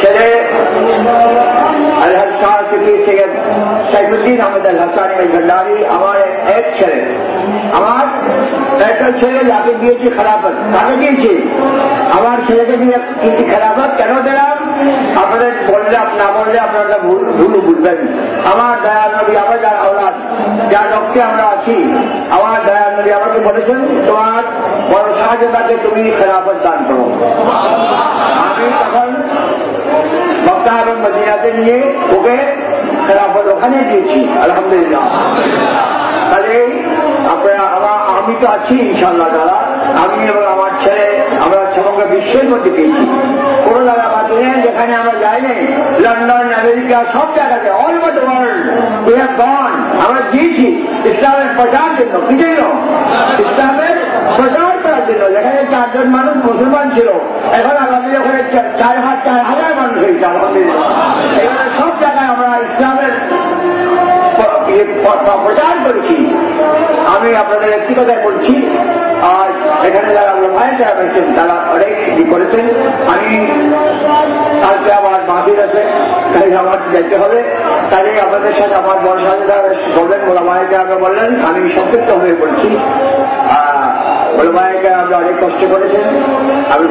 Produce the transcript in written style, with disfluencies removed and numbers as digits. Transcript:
ছেলে আলহাজ শাহ সৈয়দ সাইফুদ্দিন আহমদ আল হাসানি আল ভান্ডারি, আমার এক ছেলে, আমার একটা ছেলে যাকে দিয়েছি খেলাফত, তাকে দিয়েছি। আমার ছেলেকে দিয়ে কি খেলাফত কেন দিলাম আপনাদের বললে, না বললে আপনারা ভুল বুঝবেন। আমার দয়াল নবী, আমার যার আওলাদ, যার রক্তে আমরা আছি, আমার দয়াল নবী আমাকে বলেছেন তোমার বড় শাহজাদাকে তুমি খেলাফত দান করো। আমি তখন মক্কা এবং মদিনাতে নিয়ে ওকে খেলাফত ওখানে দিয়েছি, আলহামদুলিল্লাহ। তাহলে আপনারা, আমি তো আছি ইনশাআল্লাহ তাআলা, আমি এবং আমার ছেলে আমরা সমগ্র বিশ্বের মধ্যে পেয়েছি। কোন জায়গা বাকি নেই যেখানে আমরা যাইনি, লন্ডন, আমেরিকা, সব জায়গাতে, all over the world we have gone. আমরা দিয়েছি ইসলামের প্রচার জন্য। কি জন্য? ইসলামের প্রচার করার জন্য। যেখানে 4 জন মানুষ মুসলমান ছিল, এখন আমাদের ওখানে 4,000 মানুষ হয়েছে, আলহামদুলিল্লাহ। এখানে সব জায়গায় আমরা ইসলামের প্রচার করেছি। আমি আপনাদের একটি কথাই বলছি, আর এখানে যারা ভাই যারা রয়েছেন তারা অনেক করেছেন। আমি কালকে আমার মাহফিল আছে, তাই আমার যেতে হবে। তাই আপনাদের সাথে আমার বড় সাথে বললেন, ওলামায়ে কেরাম বললেন, আমি সংক্ষিপ্ত হয়ে বলছি। ওলামায়ে কেরাম অনেক কষ্ট করেছেন। আমি